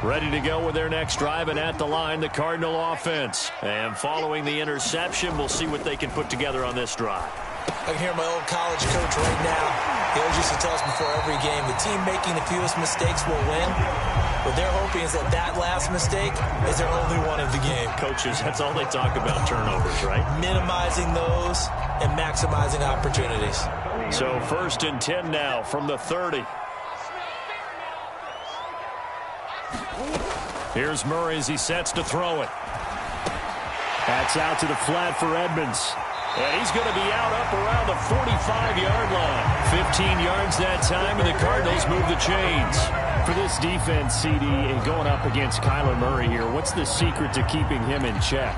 Ready to go with their next drive, and at the line, the Cardinal offense. And following the interception, we'll see what they can put together on this drive. I can hear my old college coach right now. He always used to tell us before every game, the team making the fewest mistakes will win. What they're hoping is that last mistake is their only one of the game. Coaches, that's all they talk about, turnovers, right? Minimizing those and maximizing opportunities. So 1st and 10 now from the 30. Here's Murray as he sets to throw it. That's out to the flat for Edmonds. And he's going to be out up around the 45-yard line. 15 yards that time, and the Cardinals move the chains. For this defense, CD, and going up against Kyler Murray here, what's the secret to keeping him in check?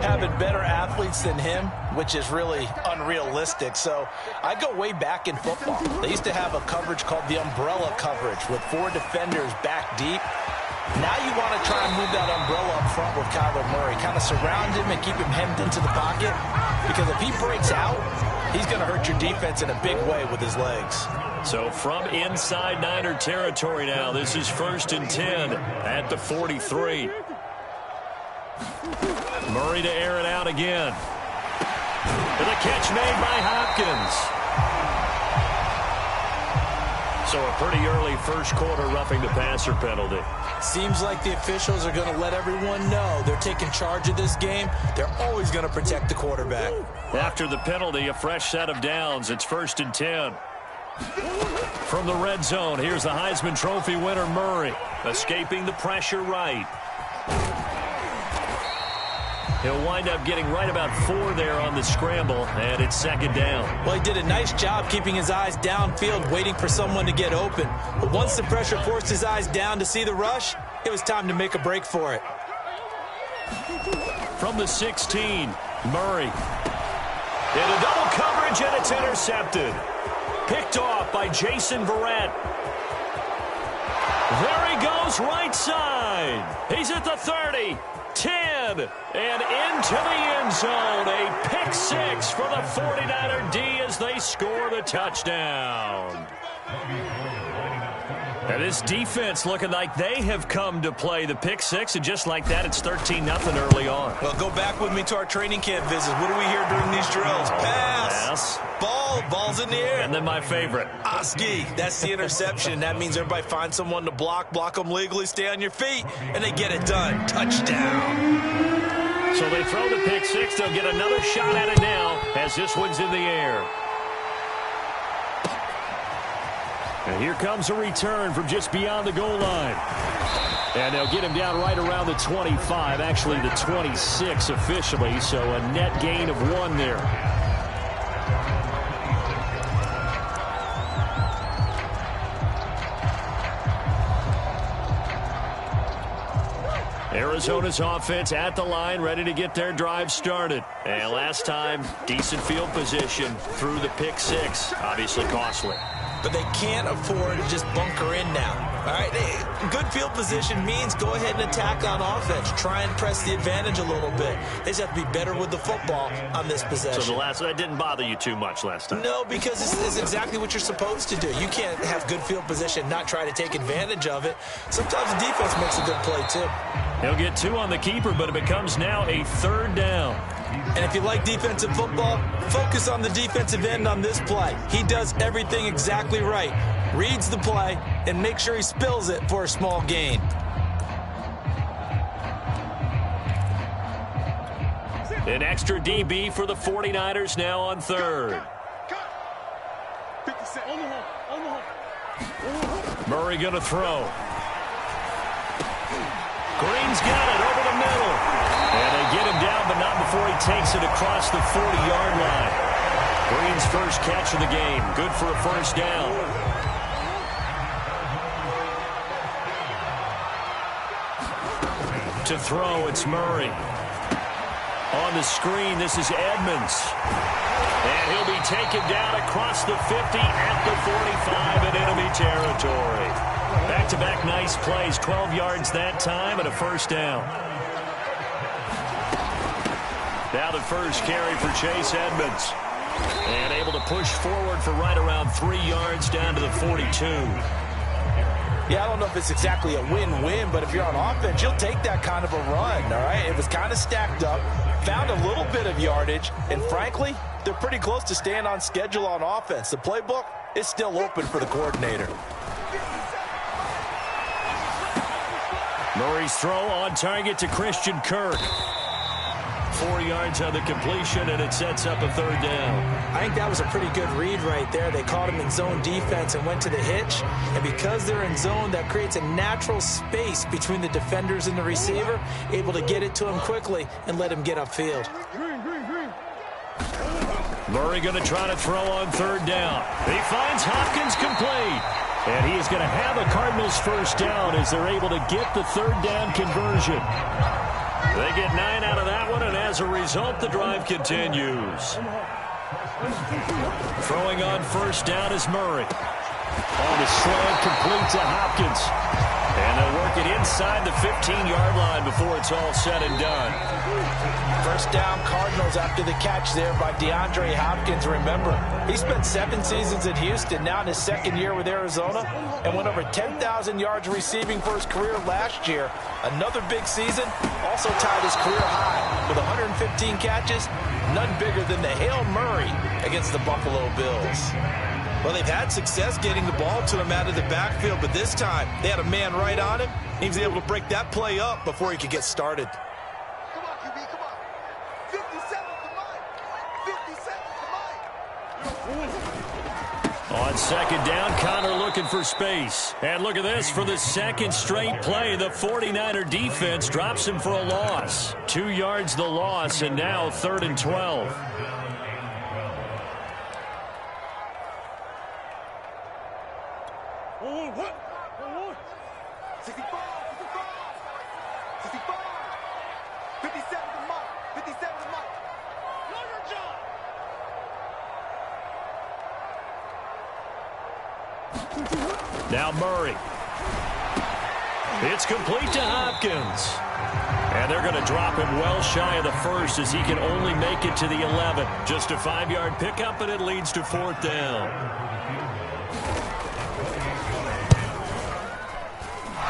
Having better athletes than him, which is really unrealistic. So I go way back in football. They used to have a coverage called the umbrella coverage with 4 defenders back deep. Now you want to try and move that umbrella up front with Kyler Murray. Kind of surround him and keep him hemmed into the pocket. Because if he breaks out, he's going to hurt your defense in a big way with his legs. So from inside Niner territory now, this is 1st and 10 at the 43. Murray to air it out again. And a catch made by Hopkins. So a pretty early first quarter roughing the passer penalty. Seems like the officials are going to let everyone know they're taking charge of this game. They're always going to protect the quarterback. After the penalty, a fresh set of downs. It's 1st and 10. From the red zone, here's the Heisman Trophy winner, Murray. Escaping the pressure right. He'll wind up getting right about 4 there on the scramble, and it's 2nd down. Well, he did a nice job keeping his eyes downfield, waiting for someone to get open. But once the pressure forced his eyes down to see the rush, it was time to make a break for it. From the 16, Murray. Into double coverage, and it's intercepted. Picked off by Jason Verrett. There he goes, right side. He's at the 30, 10, and into the end zone. A pick 6 for the 49er D as they score the touchdown. And this defense looking like they have come to play the pick 6, and just like that, it's 13-0 early on. Well, go back with me to our training camp visits. What do we hear during these drills? Pass. Ball's in the air. And then my favorite. Oski. That's the interception. That means everybody finds someone to block them legally, stay on your feet, and they get it done. Touchdown. So they throw the pick 6. They'll get another shot at it now as this one's in the air. And here comes a return from just beyond the goal line. And they'll get him down right around the 25, actually the 26 officially, so a net gain of 1 there. Arizona's offense at the line, ready to get their drive started. And last time, decent field position through the pick 6, obviously costly. But they can't afford to just bunker in now. All right, good field position means go ahead and attack on offense. Try and press the advantage a little bit. They just have to be better with the football on this possession. So that didn't bother you too much last time? No, because it's exactly what you're supposed to do. You can't have good field position, not try to take advantage of it. Sometimes the defense makes a good play, too. He'll get 2 on the keeper, but it becomes now a 3rd down. And if you like defensive football, focus on the defensive end on this play. He does everything exactly right. Reads the play and make sure he spills it for a small gain. An extra DB for the 49ers now on 3rd. Murray going to throw. Green's got it over the middle. And they get him down, but not before he takes it across the 40-yard line. Green's first catch of the game. Good for a 1st down. To throw, it's Murray. On the screen, this is Edmonds. And he'll be taken down across the 50 at the 45 in enemy territory. Back-to-back nice plays, 12 yards that time and a 1st down. Now the first carry for Chase Edmonds. And able to push forward for right around 3 yards down to the 42. Yeah, I don't know if it's exactly a win-win, but if you're on offense, you'll take that kind of a run, all right? It was kind of stacked up, found a little bit of yardage, and frankly, they're pretty close to staying on schedule on offense. The playbook is still open for the coordinator. Murray's throw on target to Christian Kirk. 4 yards on the completion, and it sets up a third down. I think that was a pretty good read right there. They caught him in zone defense and went to the hitch. And because they're in zone, that creates a natural space between the defenders and the receiver, able to get it to him quickly and let him get upfield. Murray going to try to throw on third down. He finds Hopkins complete. And he is going to have a Cardinals first down as they're able to get the third down conversion. They get 9 out of that one, and as a result, the drive continues. Throwing on first down is Murray. On the slant, complete to Hopkins. And they'll work it inside the 15-yard line before it's all said and done. First down Cardinals after the catch there by DeAndre Hopkins. Remember, he spent 7 seasons at Houston, now in his second year with Arizona, and went over 10,000 yards receiving for his career last year. Another big season, also tied his career high with 115 catches, none bigger than the Hail Murray against the Buffalo Bills. Well, they've had success getting the ball to him out of the backfield, but this time they had a man right on him. He was able to break that play up before he could get started. Come on, QB, come on. 57 to mine. 57 to mine. On second down, Connor looking for space. And look at this, for the second straight play, the 49er defense drops him for a loss. 2 yards the loss, and now 3rd and 12. Now Murray. It's complete to Hopkins. And they're going to drop him well shy of the first as he can only make it to the 11. Just a 5-yard pickup, and it leads to 4th down.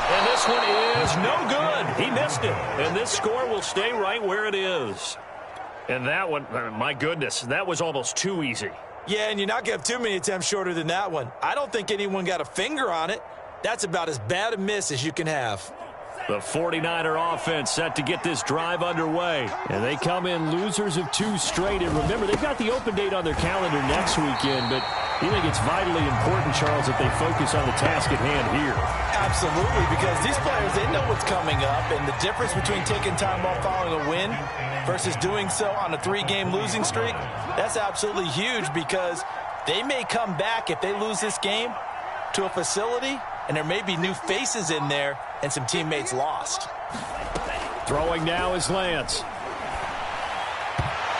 And this one is no good. He missed it. And this score will stay right where it is. And that one, my goodness, that was almost too easy. Yeah, and you're not going to have too many attempts shorter than that one. I don't think anyone got a finger on it. That's about as bad a miss as you can have. The 49er offense set to get this drive underway. And they come in losers of 2 straight. And remember, they've got the open date on their calendar next weekend. But you think it's vitally important, Charles, that they focus on the task at hand here. Absolutely, because these players, they know what's coming up. And the difference between taking time off following a win versus doing so on a 3-game losing streak, that's absolutely huge, because they may come back if they lose this game to a facility, and there may be new faces in there and some teammates lost. Throwing now is Lance.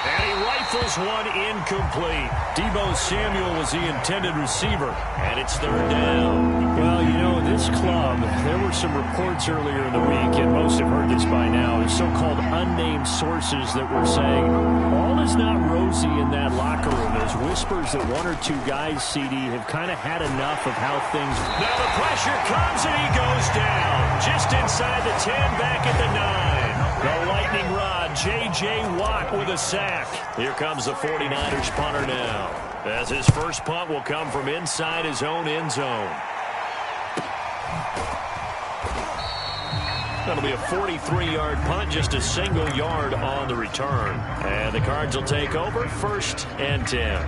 And he rifles one incomplete. Deebo Samuel was the intended receiver, and it's 3rd down. Well, you know, this club, there were some reports earlier in the week, and most have heard this by now, the so-called unnamed sources that were saying all is not rosy in that locker room. There's whispers that 1 or 2 guys, CD, have kind of had enough of how things... Now the pressure comes, and he goes down. Just inside the 10, back at the 9. The lightning rod, J.J. Watt with a sack. Here comes the 49ers punter now, as his first punt will come from inside his own end zone. That'll be a 43-yard punt, just a single yard on the return. And the Cards will take over, 1st and 10.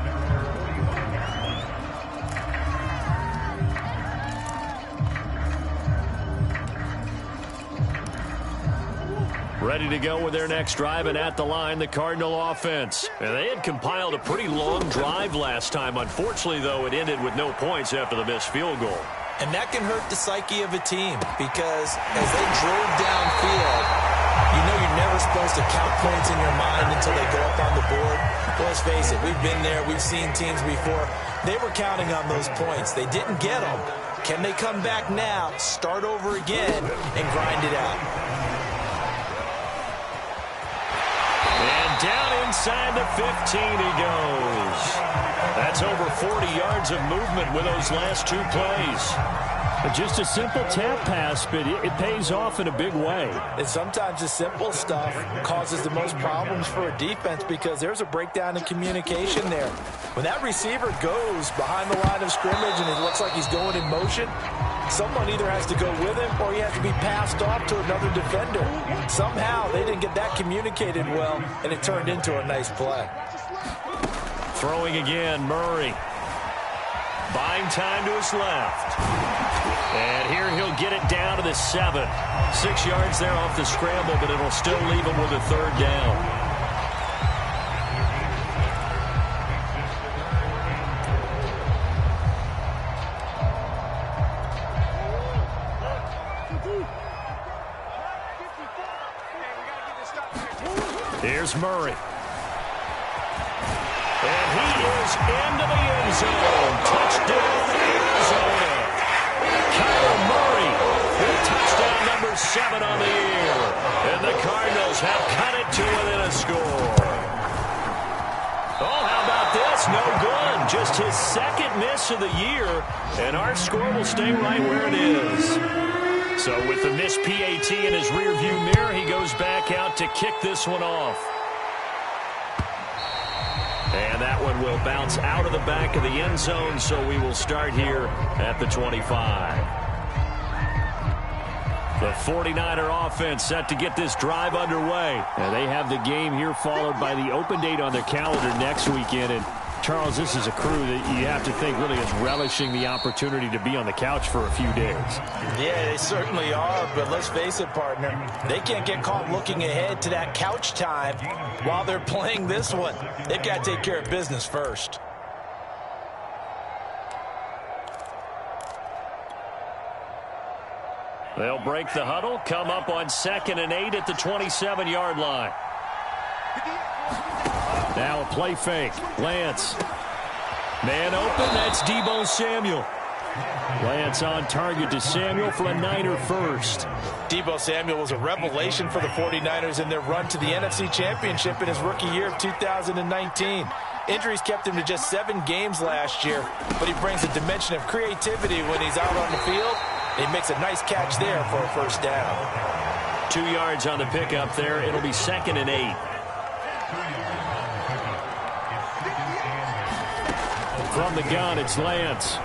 Ready to go with their next drive, and at the line, the Cardinal offense. And they had compiled a pretty long drive last time. Unfortunately, though, it ended with no points after the missed field goal. And that can hurt the psyche of a team, because as they drove downfield, you know you're never supposed to count points in your mind until they go up on the board. Well, let's face it, we've been there. We've seen teams before. They were counting on those points. They didn't get them. Can they come back now, start over again, and grind it out? Down inside the 15 he goes. That's over 40 yards of movement with those last 2 plays. Just a simple tap pass, but it pays off in a big way. And sometimes the simple stuff causes the most problems for a defense because there's a breakdown in communication there. When that receiver goes behind the line of scrimmage and it looks like he's going in motion, someone either has to go with him or he has to be passed off to another defender. Somehow they didn't get that communicated well, and it turned into a nice play. Throwing again, Murray. Buying time to his left. And here he'll get it down to the 7. 6 yards there off the scramble, but it'll still leave him with a third down. Here's Murray. And he is into the end zone. Touchdown, Arizona. Kyler Murray with touchdown number 7 on the year. And the Cardinals have cut it to within a score. Oh, how about this? No good. Just his second miss of the year. And our score will stay right where it is. So with the missed PAT in his rearview mirror, he goes back out to kick this one off. And that one will bounce out of the back of the end zone, so we will start here at the 25. The 49er offense set to get this drive underway. And they have the game here followed by the open date on their calendar next weekend. And Charles, this is a crew that you have to think really is relishing the opportunity to be on the couch for a few days. Yeah, they certainly are, but let's face it, partner. They can't get caught looking ahead to that couch time while they're playing this one. They've got to take care of business first. They'll break the huddle, come up on 2nd and 8 at the 27-yard line. Now a play fake. Lance. Man open. That's Deebo Samuel. Lance on target to Samuel for a Niner first. Deebo Samuel was a revelation for the 49ers in their run to the NFC Championship in his rookie year of 2019. Injuries kept him to just 7 games last year, but he brings a dimension of creativity when he's out on the field. He makes a nice catch there for a first down. 2 yards on the pickup there. It'll be 2nd and 8. From the gun, it's Lance.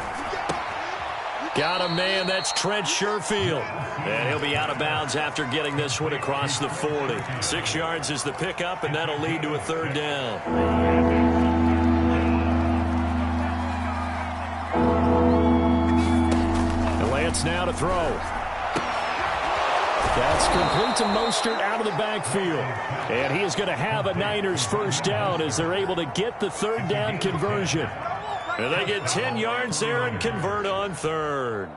Got a man, that's Trent Sherfield. And he'll be out of bounds after getting this one across the 40. 6 yards is the pickup, and that'll lead to a third down. And Lance now to throw. That's complete to Mostert out of the backfield. And he is going to have a Niners first down as they're able to get the third down conversion. And they get 10 yards there and convert on 3rd.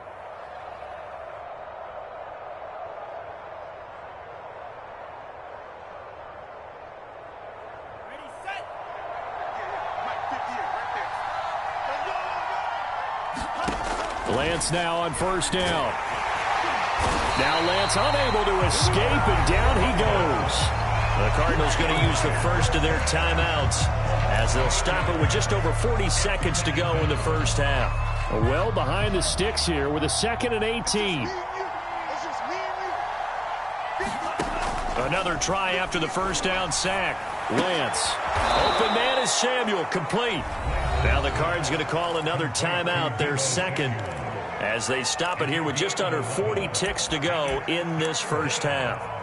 Lance now on first down. Now Lance unable to escape, and down he goes. The Cardinals going to use the first of their timeouts as they'll stop it with just over 40 seconds to go in the first half. Well behind the sticks here with a 2nd and 18. Another try after the first down sack. Lance. Open man is Samuel, complete. Now the Cards going to call another timeout, their second, as they stop it here with just under 40 ticks to go in this first half.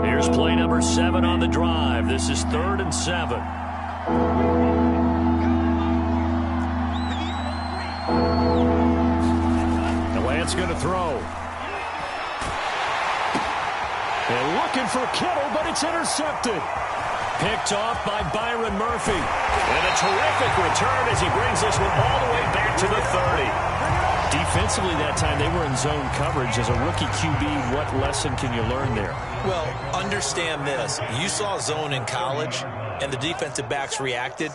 Here's play number 7 on the drive. This is 3rd and 7. The Lance going to throw. They're looking for Kittle, but it's intercepted. Picked off by Byron Murphy. And a terrific return as he brings this one all the way back to the 30. Defensively that time, they were in zone coverage. As a rookie QB, what lesson can you learn there? Well, understand this. You saw zone in college, and the defensive backs reacted,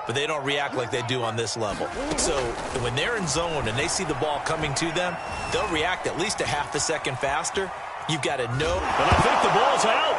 but they don't react like they do on this level. So when they're in zone and they see the ball coming to them, they'll react at least a half a second faster. You've got to know. But I think the ball's out.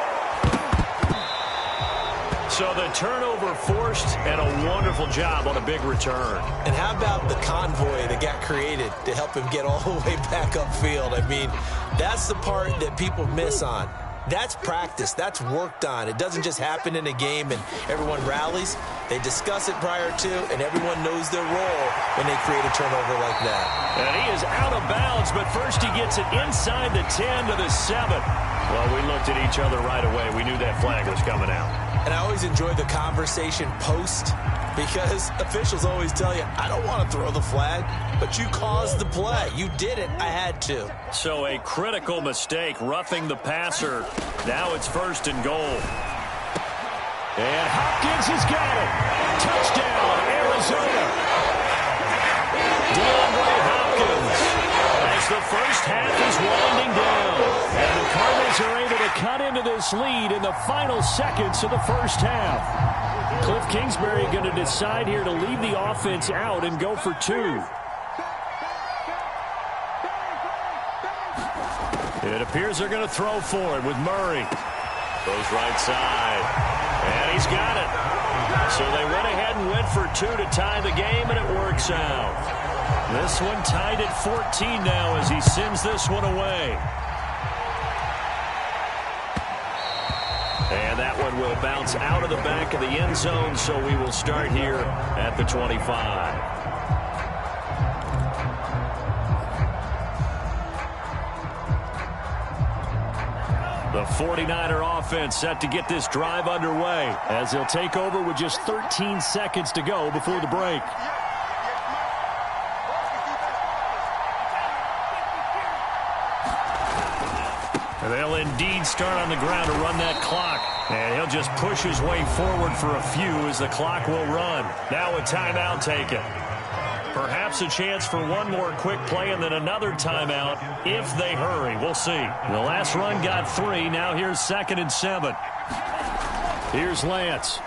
So the turnover forced, and a wonderful job on a big return. And how about the convoy that got created to help him get all the way back upfield? I mean, that's the part that people miss on. That's practice. That's worked on. It doesn't just happen in a game and everyone rallies. They discuss it prior to, and everyone knows their role when they create a turnover like that. And he is out of bounds, but first he gets it inside the 10 to the 7. Well, we looked at each other right away. We knew that flag was coming out. And I always enjoy the conversation post, because officials always tell you, I don't want to throw the flag, but you caused the play. You did it. I had to. So a critical mistake, roughing the passer. Now it's 1st and goal. And Hopkins has got it. Touchdown, Arizona. DeAndre Hopkins, as the first half is winding down. And the Cardinals are able to cut into this lead in the final seconds of the first half. Cliff Kingsbury going to decide here to leave the offense out and go for 2. It appears they're going to throw for it with Murray. Goes right side. And he's got it. So they went ahead and went for 2 to tie the game, and it works out. This one tied at 14 now as he sends this one away. And that one will bounce out of the back of the end zone, so we will start here at the 25. The 49er offense set to get this drive underway as they'll take over with just 13 seconds to go before the break. They'll indeed start on the ground to run that clock. And he'll just push his way forward for a few as the clock will run. Now a timeout taken. Perhaps a chance for one more quick play and then another timeout if they hurry. We'll see. The last run got 3. Now here's 2nd and 7. Here's Lance.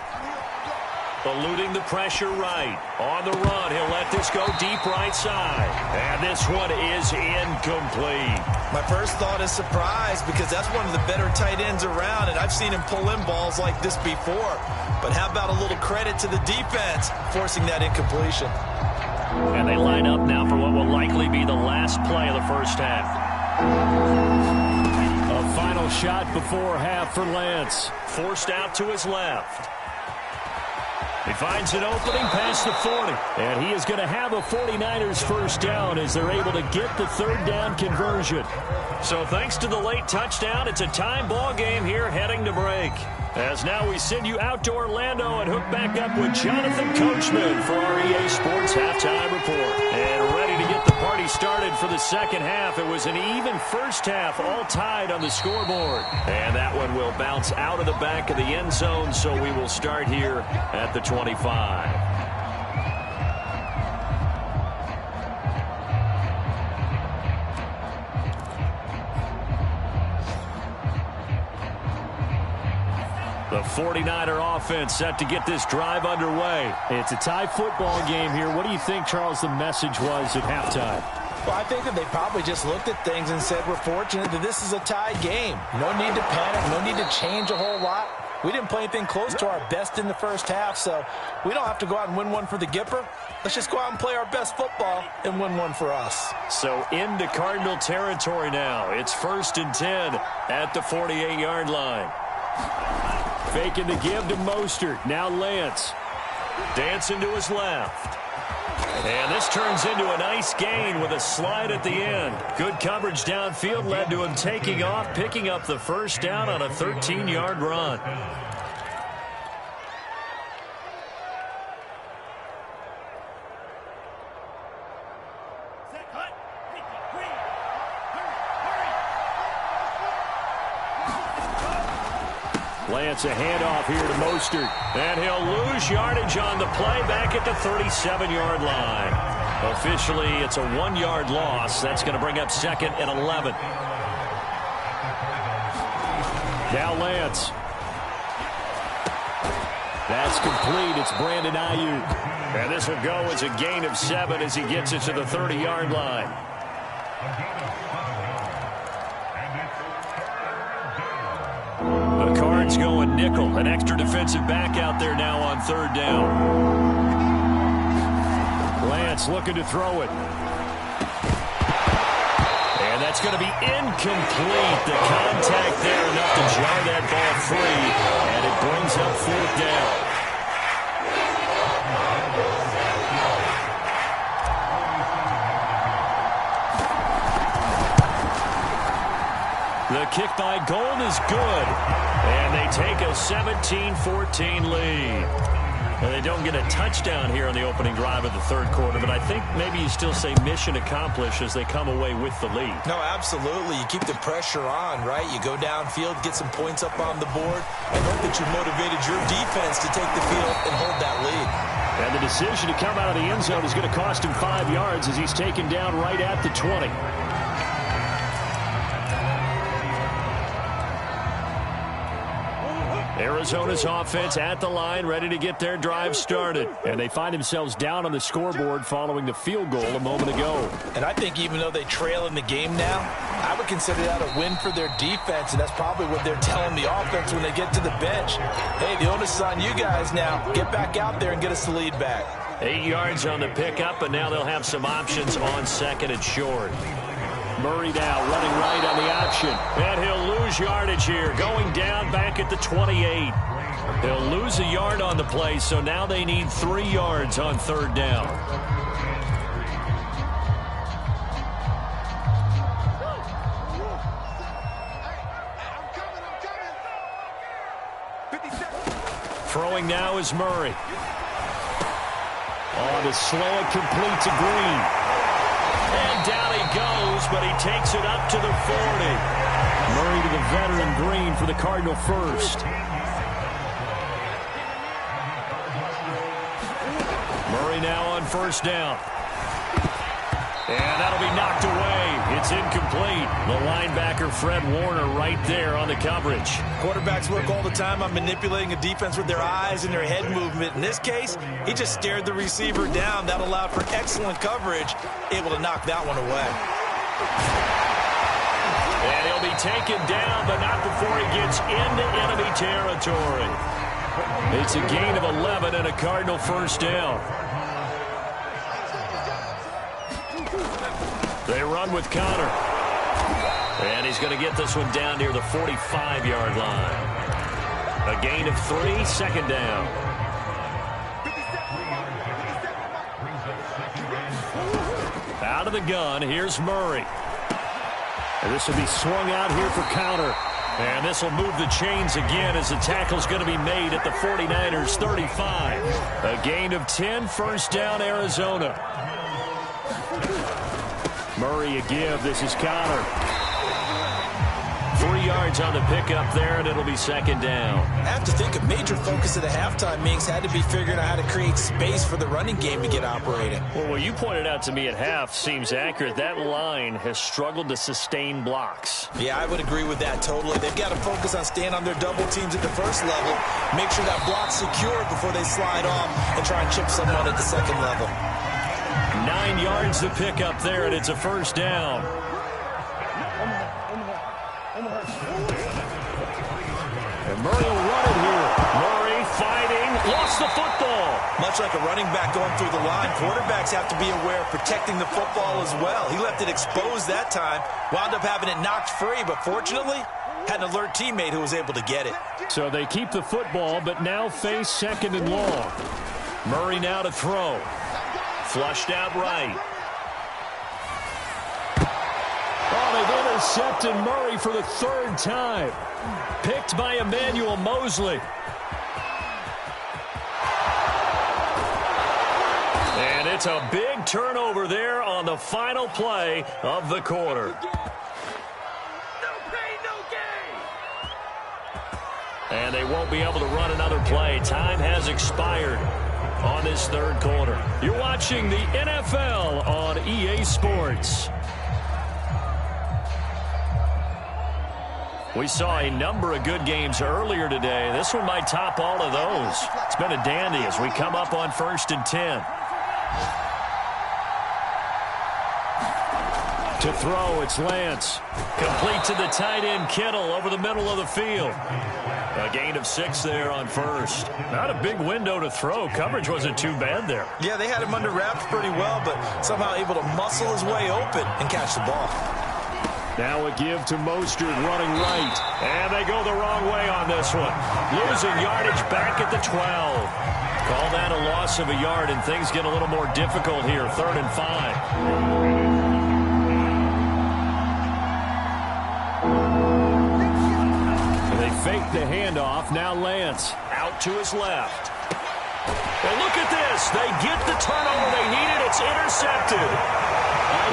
Eluding the pressure right. On the run, he'll let this go deep right side. And this one is incomplete. My first thought is surprise, because that's one of the better tight ends around, and I've seen him pull in balls like this before. But how about a little credit to the defense forcing that incompletion? And they line up now for what will likely be the last play of the first half. A final shot before half for Lance. Forced out to his left. He finds an opening past the 40. And he is going to have a 49ers first down as they're able to get the 3rd down conversion. So thanks to the late touchdown, it's a time ball game here heading to break. As now we send you out to Orlando and hook back up with Jonathan Coachman for our EA Sports Halftime Report. And ready to get the party started for the second half. It was an even first half, all tied on the scoreboard. And that one will bounce out of the back of the end zone, so we will start here at the 25. The 49er offense set to get this drive underway. It's a tie football game here. What do you think, Charles, the message was at halftime? Well, I think that they probably just looked at things and said, we're fortunate that this is a tied game. No need to panic. No need to change a whole lot. We didn't play anything close to our best in the first half, so we don't have to go out and win one for the Gipper. Let's just go out and play our best football and win one for us. So into Cardinal territory now. It's 1st and 10 at the 48-yard line. Faking the give to Mostert. Now Lance. Dancing to his left. And this turns into a nice gain with a slide at the end. Good coverage downfield led to him taking off, picking up the first down on a 13-yard run. Lance a handoff here to Mostert. And he'll lose yardage on the play back at the 37-yard line. Officially, it's a 1-yard loss. That's going to bring up 2nd and 11. Now Lance. That's complete. It's Brandon Ayuk. And this will go as a gain of 7 as he gets it to the 30-yard line. The Cardinals starts going nickel. An extra defensive back out there now on third down. Lance looking to throw it. And that's going to be incomplete. The contact there enough to jar that ball free. And it brings up fourth down. The kick by Gold is good. And they take a 17-14 lead. And they don't get a touchdown here on the opening drive of the third quarter, but I think maybe you still say mission accomplished as they come away with the lead. No, absolutely. You keep the pressure on, right? You go downfield, get some points up on the board, and hope that you motivated your defense to take the field and hold that lead. And the decision to come out of the end zone is going to cost him 5 yards as he's taken down right at the 20. Arizona's offense at the line, ready to get their drive started. And they find themselves down on the scoreboard following the field goal a moment ago. And I think even though they trail in the game now, I would consider that a win for their defense, and that's probably what they're telling the offense when they get to the bench. Hey, the onus is on you guys now. Get back out there and get us the lead back. 8 yards on the pickup, and now they'll have some options on second and short. Murray now running right on the option. And he'll lose yardage here. Going down back at the 28. He'll lose a yard on the play, so now they need 3 yards on third down. Throwing now is Murray. Oh, to slow it complete to Green. And down he goes, but he takes it up to the 40. Murray to the veteran Green for the Cardinal first. Murray now on first down. And that'll be knocked away. It's incomplete. The linebacker, Fred Warner, right there on the coverage. Quarterbacks work all the time on manipulating a defense with their eyes and their head movement. In this case, he just stared the receiver down. That allowed for excellent coverage, able to knock that one away. And he'll be taken down, but not before he gets into enemy territory. It's a gain of 11 and a Cardinal first down. They run with Connor. And he's going to get this one down near the 45-yard line. A gain of 3, second down. Out of the gun, here's Murray. And this will be swung out here for Connor. And this will move the chains again as the tackle's going to be made at the 49ers' 35. A gain of 10, first down, Arizona. Murray a give. This is Connor. 3 yards on the pickup there, and it'll be second down. I have to think a major focus of the halftime meetings had to be figuring out how to create space for the running game to get operating. Well, what you pointed out to me at half seems accurate. That line has struggled to sustain blocks. Yeah, I would agree with that totally. They've got to focus on staying on their double teams at the first level, make sure that block's secure before they slide off and try and chip someone at the second level. 9 yards to pick up there, and it's a first down. And Murray will run it here. Murray fighting, lost the football. Much like a running back going through the line, quarterbacks have to be aware of protecting the football as well. He left it exposed that time, wound up having it knocked free, but fortunately, had an alert teammate who was able to get it. So they keep the football, but now face second and long. Murray now to throw. Flushed out right. Oh, they've intercepted Murray for the third time. Picked by Emmanuel Mosley. And it's a big turnover there on the final play of the quarter. No pain, no gain. And they won't be able to run another play. Time has expired on this third quarter. You're watching the NFL on EA Sports. We saw a number of good games earlier today. This one might top all of those. It's been a dandy as we come up on 1st and 10. To throw, it's Lance. Complete to the tight end, Kittle, over the middle of the field. A gain of 6 there on first. Not a big window to throw. Coverage wasn't too bad there. Yeah, they had him under wraps pretty well, but somehow able to muscle his way open and catch the ball. Now a give to Mostert running right. And they go the wrong way on this one. Losing yardage back at the 12. Call that a loss of a yard, and things get a little more difficult here. 3rd and 5. Fake the handoff. Now Lance out to his left. And look at this. They get the turnover they needed. It's intercepted.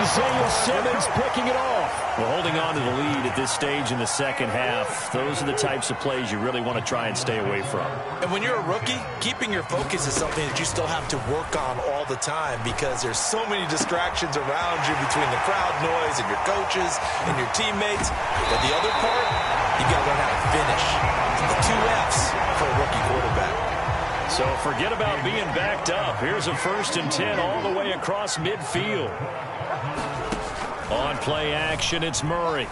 Isaiah Simmons picking it off. Well, holding on to the lead at this stage in the second half, those are the types of plays you really want to try and stay away from. And when you're a rookie, keeping your focus is something that you still have to work on all the time because there's so many distractions around you between the crowd noise and your coaches and your teammates. But the other part, you got to learn how to finish. The 2 F's for a rookie quarterback. So forget about being backed up. Here's a 1st and 10 all the way across midfield. On play action, it's Murray.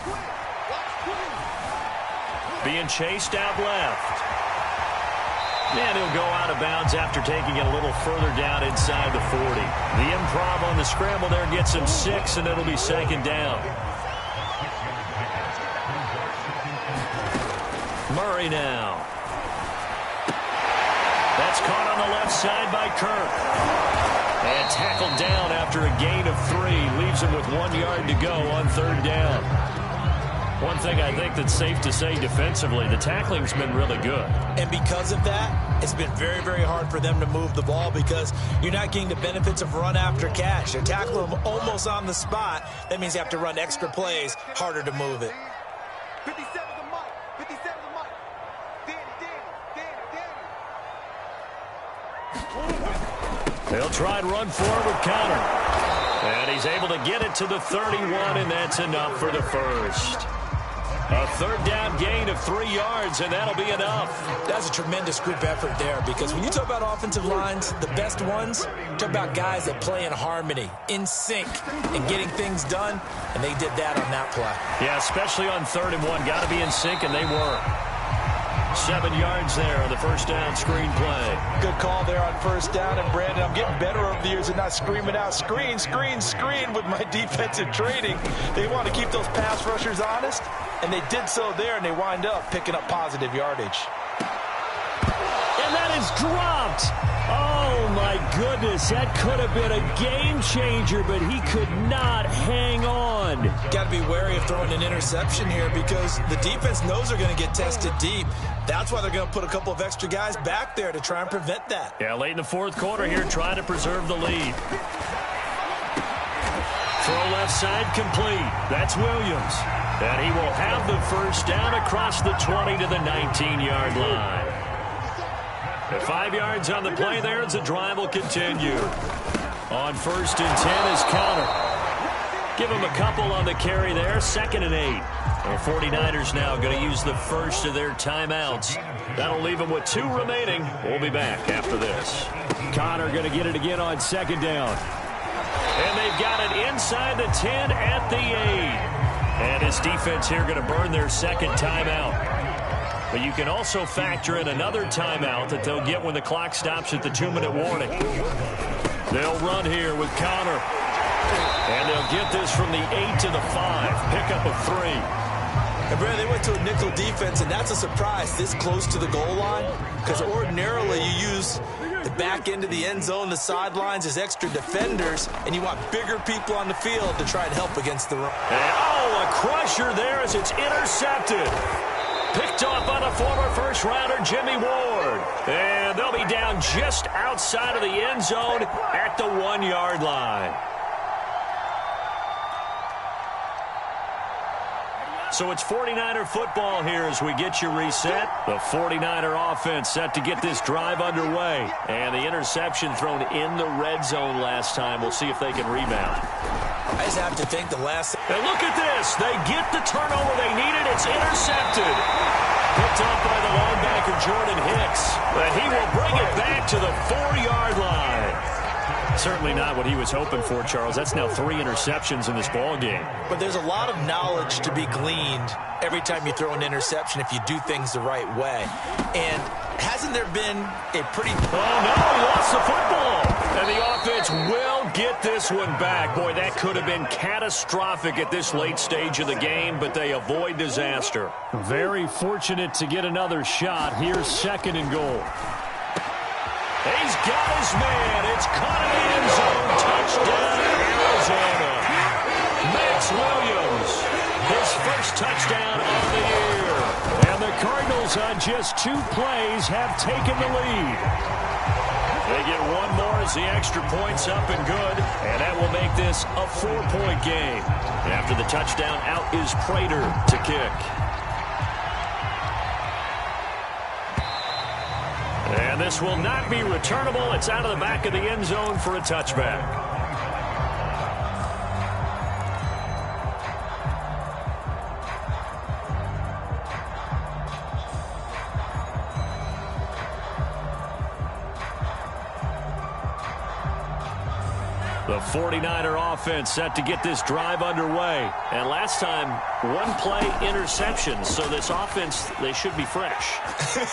Being chased out left. And he'll go out of bounds after taking it a little further down inside the 40. The improv on the scramble there gets him 6, and it'll be 2nd down. Murray now. That's caught on the left side by Kirk. And tackled down after a gain of 3. Leaves him with 1 yard to go on 3rd down. One thing I think that's safe to say defensively, the tackling's been really good. And because of that, it's been very, very hard for them to move the ball because you're not getting the benefits of run after catch. They're tackling them almost on the spot. That means you have to run extra plays, harder to move it. 57 the Mike. 57 the Mike. Danny. They'll try and run forward with Connor. And he's able to get it to the 31, and that's enough for the first. A 3rd down gain of 3 yards, and that'll be enough. That's a tremendous group effort there because when you talk about offensive lines, the best ones, talk about guys that play in harmony, in sync, and getting things done, and they did that on that play. Yeah, especially on 3rd and 1. Got to be in sync, and they were. 7 yards there on the 1st down screen play. Good call there on 1st down. And, Brandon, I'm getting better over the years and not screaming out, screen, screen, screen with my defensive training. They want to keep those pass rushers honest, and they did so there, and they wind up picking up positive yardage. And that is dropped. Oh, my goodness. That could have been a game changer, but he could not hang on. Got to be wary of throwing an interception here because the defense knows they're going to get tested deep. That's why they're going to put a couple of extra guys back there to try and prevent that. Yeah, late in the 4th quarter here, trying to preserve the lead. Throw left side complete. That's Williams. And he will have the 1st down across the 20 to the 19-yard line. At 5 yards on the play there, as the drive will continue. On 1st and 10 is Connor. Give him a couple on the carry there. 2nd and 8. The 49ers now going to use the first of their timeouts. That'll leave them with 2 remaining. We'll be back after this. Connor going to get it again on 2nd down. And they've got it inside the 10 at the 8. And his defense here going to burn their 2nd timeout. But you can also factor in another timeout that they'll get when the clock stops at the 2-minute warning. They'll run here with Connor. And they'll get this from the 8 to the 5. Pickup of 3. And, Brad, they went to a nickel defense, and that's a surprise this close to the goal line because ordinarily you use the back end of the end zone, the sidelines as extra defenders, and you want bigger people on the field to try and help against the run. And, oh, a crusher there as it's intercepted. Picked off by the former first-rounder Jimmy Ward. And they'll be down just outside of the end zone at the 1-yard line. So it's 49er football here as we get you reset. The 49er offense set to get this drive underway. And the interception thrown in the red zone last time. We'll see if they can rebound. I just have to think the last... And look at this. They get the turnover they needed. It's intercepted. Picked up by the linebacker Jordan Hicks. But he will bring it back to the 4-yard line. Certainly not what he was hoping for, Charles. That's now 3 interceptions in this ball game. But there's a lot of knowledge to be gleaned every time you throw an interception if you do things the right way. And hasn't there been a pretty... Oh, no, he lost the football. And the offense will get this one back. Boy, that could have been catastrophic at this late stage of the game, but they avoid disaster. Very fortunate to get another shot. Here's 2nd and goal. He's got his man. It's caught in the end zone. Touchdown, Arizona. Max Williams, his first touchdown of the year. And the Cardinals on just 2 plays have taken the lead. They get one more as the extra point's up and good. And that will make this a 4-point game. After the touchdown, out is Prater to kick. And this will not be returnable. It's out of the back of the end zone for a touchback. The 49er offense set to get this drive underway. And last time, 1-play interception. So this offense, they should be fresh.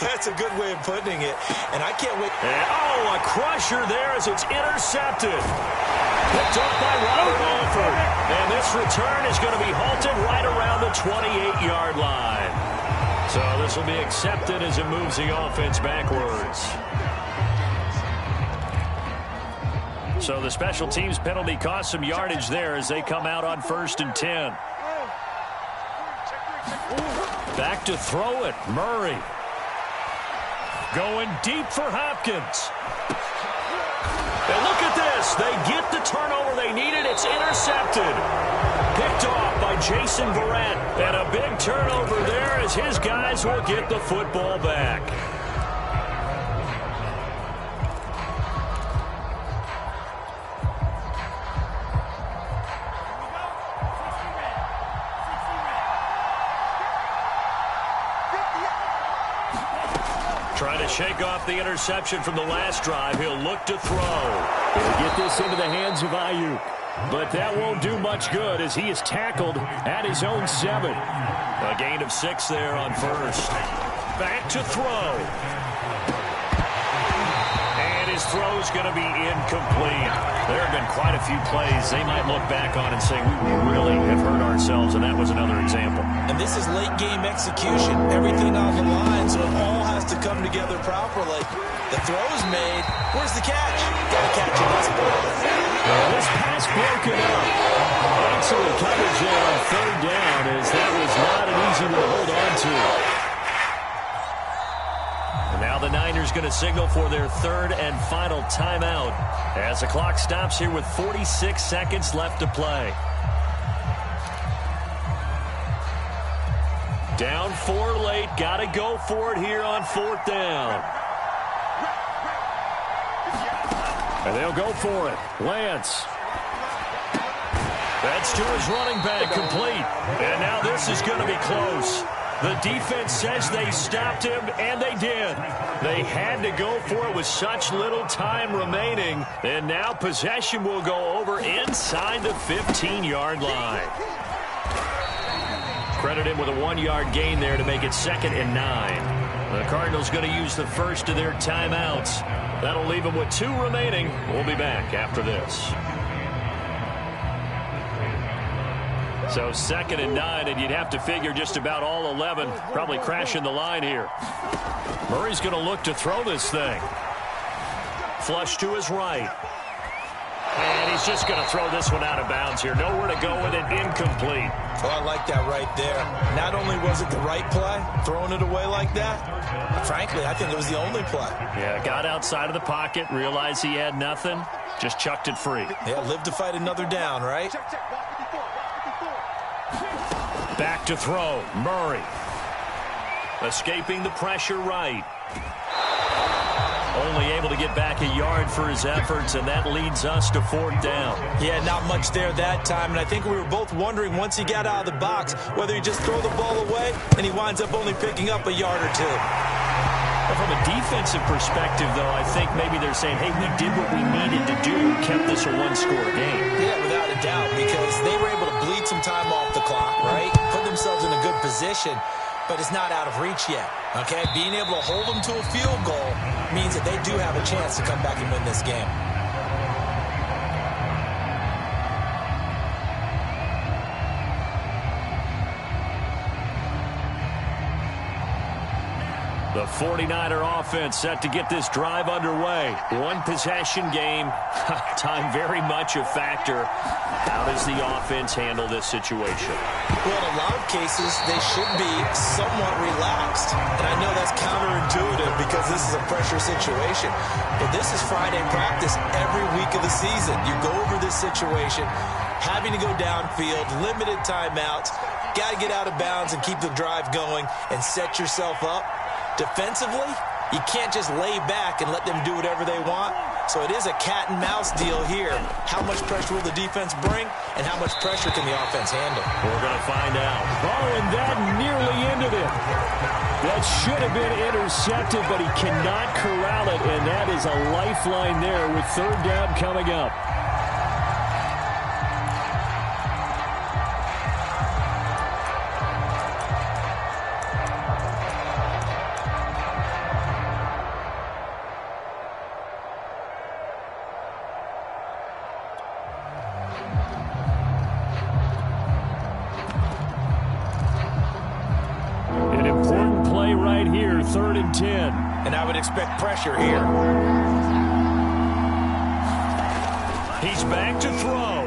That's a good way of putting it. And I can't wait. And, a crusher there as it's intercepted. Picked up by Robert Alford. And this return is going to be halted right around the 28-yard line. So this will be accepted as it moves the offense backwards. So the special teams penalty cost some yardage there as they come out on 1st and 10. Back to throw it. Murray. Going deep for Hopkins. And look at this. They get the turnover they needed. It's intercepted. Picked off by Jason Verrett. And a big turnover there as his guys will get the football back. Trying to shake off the interception from the last drive. He'll look to throw. He'll get this into the hands of Ayuk. But that won't do much good as he is tackled at his own 7. A gain of 6 there on 1st. Back to throw. And his throw's going to be incomplete. There have been quite a few plays they might look back on and say, we really have hurt ourselves, and that was another example. And this is late game execution. Everything on the line, so it all has to come together properly. The throw's made. Where's the catch? Got to catch it. This pass broken up. Excellent coverage there on 3rd down as that was not an easy one to hold on to. And now the Niners going to signal for their 3rd and final timeout as the clock stops here with 46 seconds left to play. Down 4 late. Got to go for it here on 4th down. And they'll go for it. Lance. That's to his running back, complete. And now this is going to be close. The defense says they stopped him, and they did. They had to go for it with such little time remaining. And now possession will go over inside the 15-yard line. Credit him with a 1-yard gain there to make it 2nd and 9. The Cardinals going to use the first of their timeouts. That'll leave them with 2 remaining. We'll be back after this. So 2nd and 9, and you'd have to figure just about all 11 probably crashing the line here. Murray's going to look to throw this thing. Flush to his right. And he's just going to throw this one out of bounds here. Nowhere to go with it. Incomplete. Oh, I like that right there. Not only was it the right play, throwing it away like that, but frankly, I think it was the only play. Yeah, got outside of the pocket, realized he had nothing, just chucked it free. Yeah, live to fight another down, right? Back to throw. Murray. Escaping the pressure right. Only able to get back a yard for his efforts, and that leads us to 4th down. Yeah, not much there that time, and I think we were both wondering once he got out of the box whether he just throw the ball away and he winds up only picking up a yard or 2. And for From a defensive perspective, though, I think maybe they're saying, hey, we did what we needed to do, kept this a one-score game. Yeah, without a doubt, because they were able to bleed some time off the clock, right? Put themselves in a good position, but it's not out of reach yet, okay? Being able to hold them to a field goal means that they do have a chance to come back and win this game. The 49er offense set to get this drive underway. One possession game. Time very much a factor. How does the offense handle this situation? Well, in a lot of cases, they should be somewhat relaxed. And I know that's counterintuitive because this is a pressure situation. But this is Friday practice every week of the season. You go over this situation, having to go downfield, limited timeouts, got to get out of bounds and keep the drive going and set yourself up. Defensively, you can't just lay back and let them do whatever they want. So it is a cat and mouse deal here. How much pressure will the defense bring, and how much pressure can the offense handle? We're going to find out. Oh, and that nearly ended it. That should have been intercepted, but he cannot corral it, and that is a lifeline there with third down coming up. Third and 10. And I would expect pressure here. He's back to throw.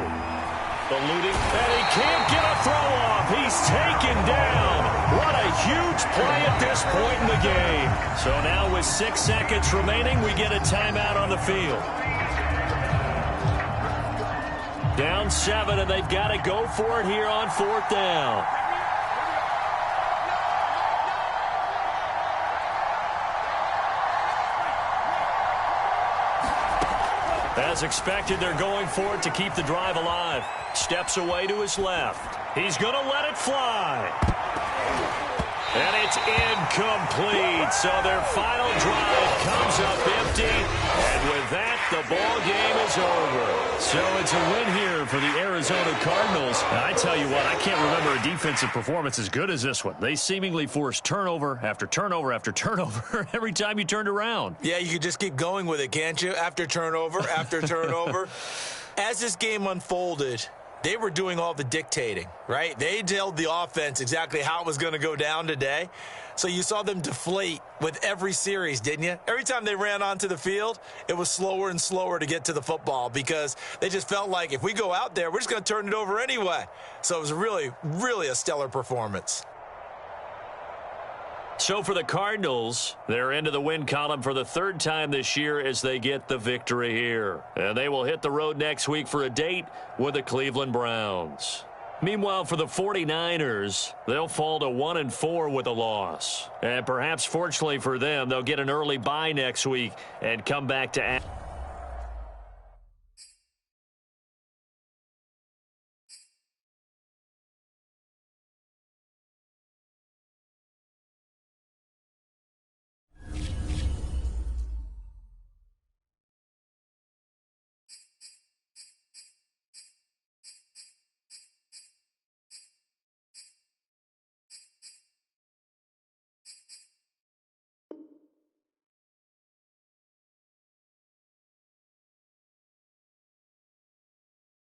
Eluding, and he can't get a throw off. He's taken down. What a huge play at this point in the game. So now with 6 seconds remaining, we get a timeout on the field. Down 7, and they've got to go for it here on fourth down. As expected, they're going for it to keep the drive alive. Steps away to his left. He's going to let it fly. And it's incomplete. So their final drive comes up empty. And with that, the ball game is over. So it's a win here for the Arizona Cardinals. And I tell you what, I can't remember a defensive performance as good as this one. They seemingly forced turnover after turnover after turnover every time you turned around. Yeah, you could just keep going with it, can't you? After turnover, after turnover. As this game unfolded, they were doing all the dictating, right? They told the offense exactly how it was going to go down today. So you saw them deflate with every series, didn't you? Every time they ran onto the field, it was slower and slower to get to the football because they just felt like if we go out there, we're just going to turn it over anyway. So it was really, really a stellar performance. So for the Cardinals, they're into the win column for the third time this year as they get the victory here. And they will hit the road next week for a date with the Cleveland Browns. Meanwhile, for the 49ers, they'll fall to 1-4 with a loss. And perhaps fortunately for them, they'll get an early bye next week and come back to